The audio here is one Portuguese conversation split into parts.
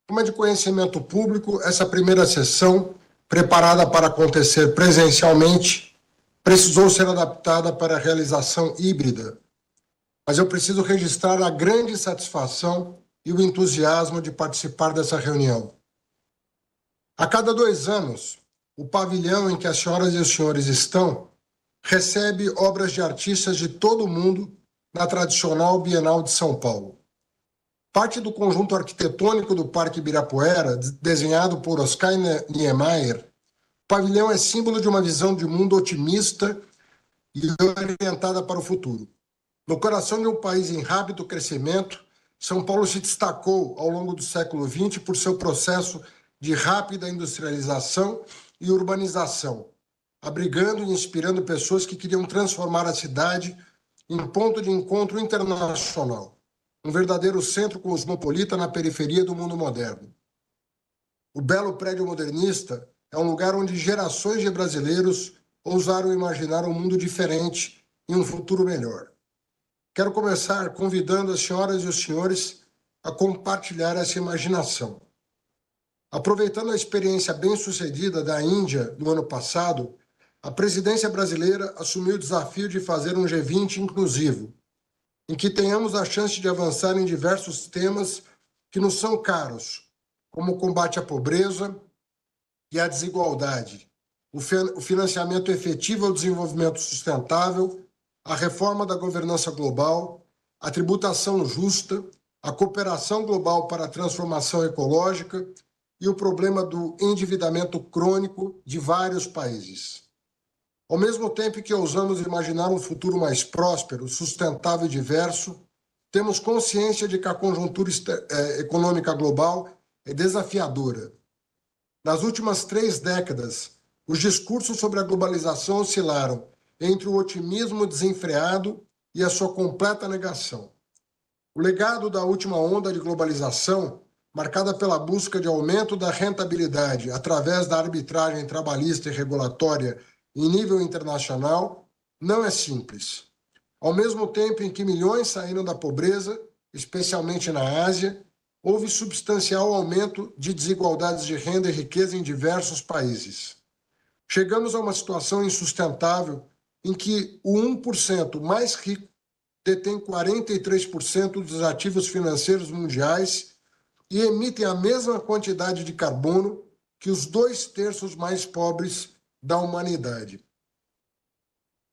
Como é de conhecimento público, essa primeira sessão, preparada para acontecer presencialmente, precisou ser adaptada para a realização híbrida. Mas eu preciso registrar a grande satisfação e o entusiasmo de participar dessa reunião. A cada 2 anos, o pavilhão em que as senhoras e os senhores estão recebe obras de artistas de todo o mundo na tradicional Bienal de São Paulo. Parte do conjunto arquitetônico do Parque Ibirapuera, desenhado por Oscar Niemeyer, o pavilhão é símbolo de uma visão de mundo otimista e orientada para o futuro. No coração de um país em rápido crescimento, São Paulo se destacou ao longo do século XX por seu processo de rápida industrialização e urbanização, abrigando e inspirando pessoas que queriam transformar a cidade em ponto de encontro internacional, um verdadeiro centro cosmopolita na periferia do mundo moderno. O belo prédio modernista é um lugar onde gerações de brasileiros ousaram imaginar um mundo diferente e um futuro melhor. Quero começar convidando as senhoras e os senhores a compartilhar essa imaginação. Aproveitando a experiência bem-sucedida da Índia no ano passado, a presidência brasileira assumiu o desafio de fazer um G20 inclusivo, em que tenhamos a chance de avançar em diversos temas que nos são caros, como o combate à pobreza e à desigualdade, o financiamento efetivo ao desenvolvimento sustentável, a reforma da governança global, a tributação justa, a cooperação global para a transformação ecológica e o problema do endividamento crônico de vários países. Ao mesmo tempo que ousamos imaginar um futuro mais próspero, sustentável e diverso, temos consciência de que a conjuntura econômica global é desafiadora. Nas últimas 3 décadas, os discursos sobre a globalização oscilaram entre o otimismo desenfreado e a sua completa negação. O legado da última onda de globalização, marcada pela busca de aumento da rentabilidade através da arbitragem trabalhista e regulatória em nível internacional, não é simples. Ao mesmo tempo em que milhões saíram da pobreza, especialmente na Ásia, houve substancial aumento de desigualdades de renda e riqueza em diversos países. Chegamos a uma situação insustentável em que o 1% mais rico detém 43% dos ativos financeiros mundiais e emitem a mesma quantidade de carbono que os 2/3 mais pobres da humanidade.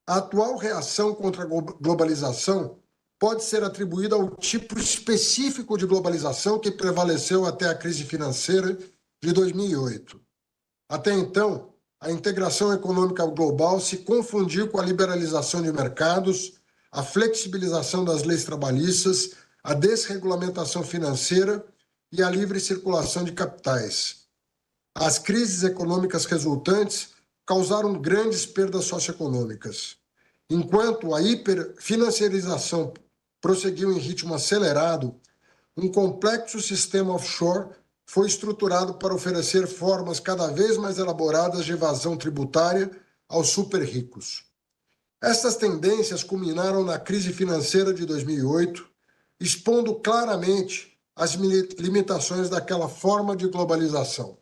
A atual reação contra a globalização pode ser atribuída ao tipo específico de globalização que prevaleceu até a crise financeira de 2008. Até então, a integração econômica global se confundiu com a liberalização de mercados, a flexibilização das leis trabalhistas, a desregulamentação financeira e a livre circulação de capitais. As crises econômicas resultantes causaram grandes perdas socioeconômicas. Enquanto a hiperfinanciarização prosseguiu em ritmo acelerado, um complexo sistema offshore foi estruturado para oferecer formas cada vez mais elaboradas de evasão tributária aos super-ricos. Estas tendências culminaram na crise financeira de 2008, expondo claramente as limitações daquela forma de globalização.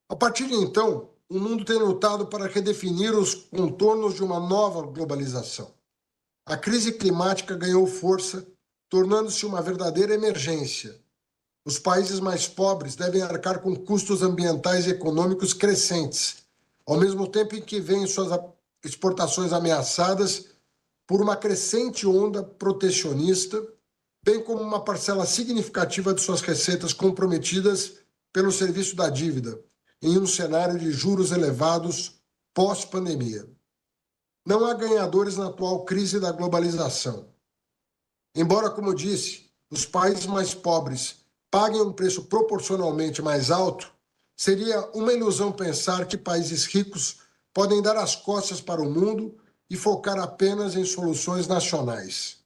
A partir de então, o mundo tem lutado para redefinir os contornos de uma nova globalização. A crise climática ganhou força, tornando-se uma verdadeira emergência. Os países mais pobres devem arcar com custos ambientais e econômicos crescentes, ao mesmo tempo em que veem suas exportações ameaçadas por uma crescente onda protecionista, bem como uma parcela significativa de suas receitas comprometidas pelo serviço da dívida, em um cenário de juros elevados pós-pandemia. Não há ganhadores na atual crise da globalização. Embora, como disse, os países mais pobres paguem um preço proporcionalmente mais alto, seria uma ilusão pensar que países ricos podem dar as costas para o mundo e focar apenas em soluções nacionais.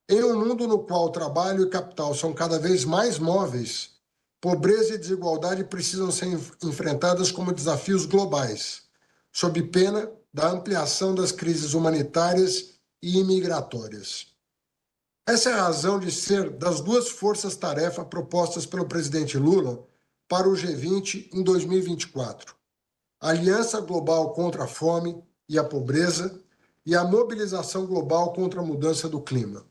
Em um mundo no qual trabalho e capital são cada vez mais móveis, pobreza e desigualdade precisam ser enfrentadas como desafios globais, sob pena da ampliação das crises humanitárias e imigratórias. Essa é a razão de ser das duas forças-tarefa propostas pelo presidente Lula para o G20 em 2024. A Aliança Global contra a Fome e a Pobreza e a mobilização global contra a mudança do clima.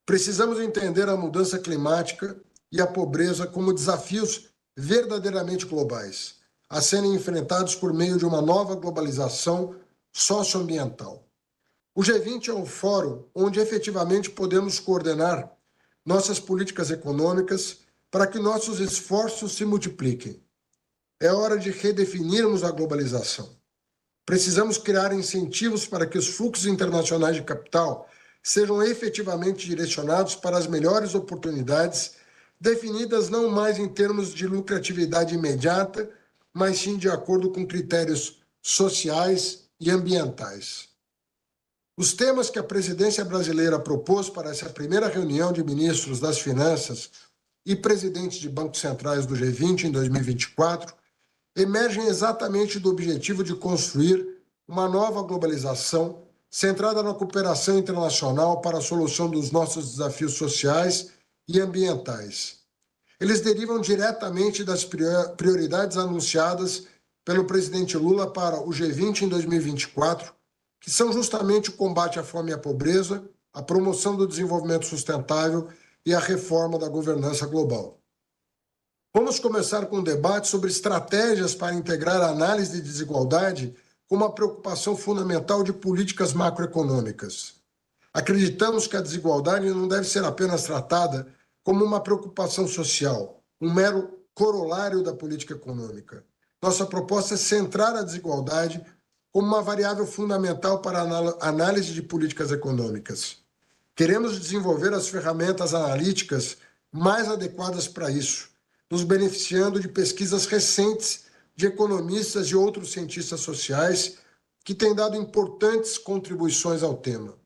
Precisamos entender a mudança climática e a pobreza como desafios verdadeiramente globais, a serem enfrentados por meio de uma nova globalização socioambiental. O G20 é um fórum onde efetivamente podemos coordenar nossas políticas econômicas para que nossos esforços se multipliquem. É hora de redefinirmos a globalização. Precisamos criar incentivos para que os fluxos internacionais de capital sejam efetivamente direcionados para as melhores oportunidades, definidas não mais em termos de lucratividade imediata, mas sim de acordo com critérios sociais e ambientais. Os temas que a presidência brasileira propôs para essa primeira reunião de ministros das Finanças e presidentes de bancos centrais do G20 em 2024 emergem exatamente do objetivo de construir uma nova globalização centrada na cooperação internacional para a solução dos nossos desafios sociais e ambientais. Eles derivam diretamente das prioridades anunciadas pelo presidente Lula para o G20 em 2024, que são justamente o combate à fome e à pobreza, a promoção do desenvolvimento sustentável e a reforma da governança global. Vamos começar com um debate sobre estratégias para integrar a análise de desigualdade com uma preocupação fundamental de políticas macroeconômicas. Acreditamos que a desigualdade não deve ser apenas tratada como uma preocupação social, um mero corolário da política econômica. Nossa proposta é centrar a desigualdade como uma variável fundamental para a análise de políticas econômicas. Queremos desenvolver as ferramentas analíticas mais adequadas para isso, nos beneficiando de pesquisas recentes de economistas e outros cientistas sociais que têm dado importantes contribuições ao tema.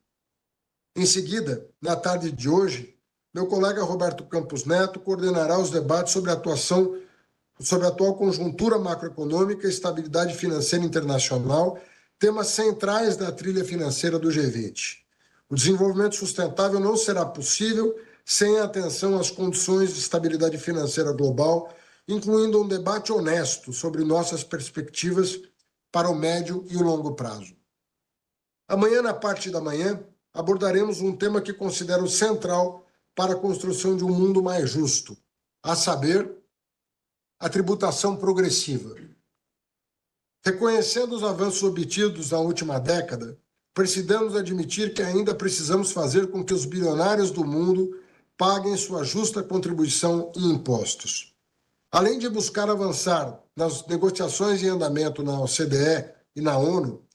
Em seguida, na tarde de hoje, meu colega Roberto Campos Neto coordenará os debates sobre a atual conjuntura macroeconômica e estabilidade financeira internacional, temas centrais da trilha financeira do G20. O desenvolvimento sustentável não será possível sem atenção às condições de estabilidade financeira global, incluindo um debate honesto sobre nossas perspectivas para o médio e o longo prazo. Amanhã, na parte da manhã, abordaremos um tema que considero central para a construção de um mundo mais justo, a saber, a tributação progressiva. Reconhecendo os avanços obtidos na última década, precisamos admitir que ainda precisamos fazer com que os bilionários do mundo paguem sua justa contribuição em impostos. Além de buscar avançar nas negociações em andamento na OCDE e na ONU,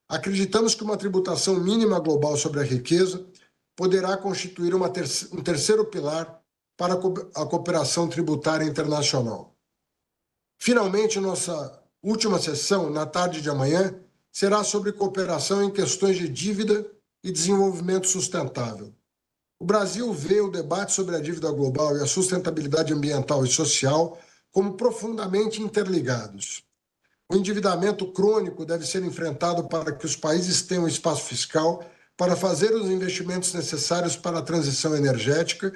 acreditamos que uma tributação mínima global sobre a riqueza poderá constituir um terceiro pilar para a cooperação tributária internacional. Finalmente, nossa última sessão, na tarde de amanhã, será sobre cooperação em questões de dívida e desenvolvimento sustentável. O Brasil vê o debate sobre a dívida global e a sustentabilidade ambiental e social como profundamente interligados. O endividamento crônico deve ser enfrentado para que os países tenham espaço fiscal para fazer os investimentos necessários para a transição energética,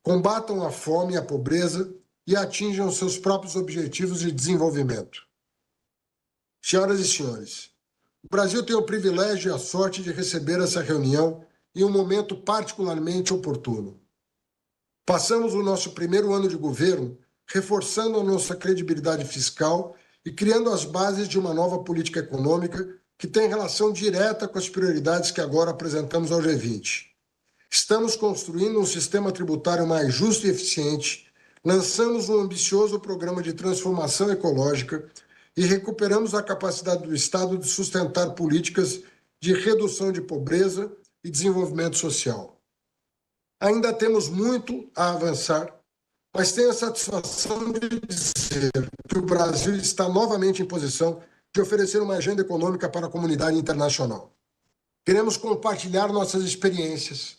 combatam a fome e a pobreza e atinjam seus próprios objetivos de desenvolvimento. Senhoras e senhores, o Brasil tem o privilégio e a sorte de receber essa reunião em um momento particularmente oportuno. Passamos o nosso primeiro ano de governo reforçando a nossa credibilidade fiscal e criando as bases de uma nova política econômica que tem relação direta com as prioridades que agora apresentamos ao G20. Estamos construindo um sistema tributário mais justo e eficiente, lançamos um ambicioso programa de transformação ecológica e recuperamos a capacidade do Estado de sustentar políticas de redução de pobreza e desenvolvimento social. Ainda temos muito a avançar, mas tenho a satisfação de dizer que o Brasil está novamente em posição de oferecer uma agenda econômica para a comunidade internacional. Queremos compartilhar nossas experiências,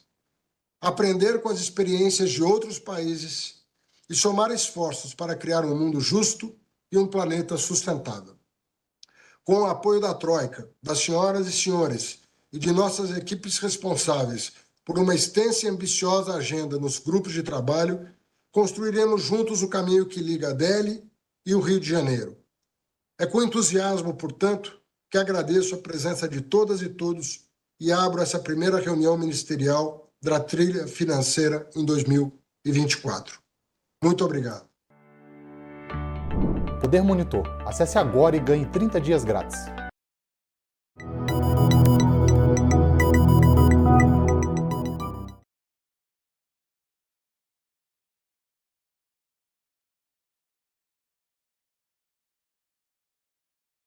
aprender com as experiências de outros países e somar esforços para criar um mundo justo e um planeta sustentável. Com o apoio da Troika, das senhoras e senhores e de nossas equipes responsáveis por uma extensa e ambiciosa agenda nos grupos de trabalho, construiremos juntos o caminho que liga a Delhi e o Rio de Janeiro. É com entusiasmo, portanto, que agradeço a presença de todas e todos e abro essa primeira reunião ministerial da trilha financeira em 2024. Muito obrigado. Poder Monitor. Acesse agora e ganhe 30 dias grátis.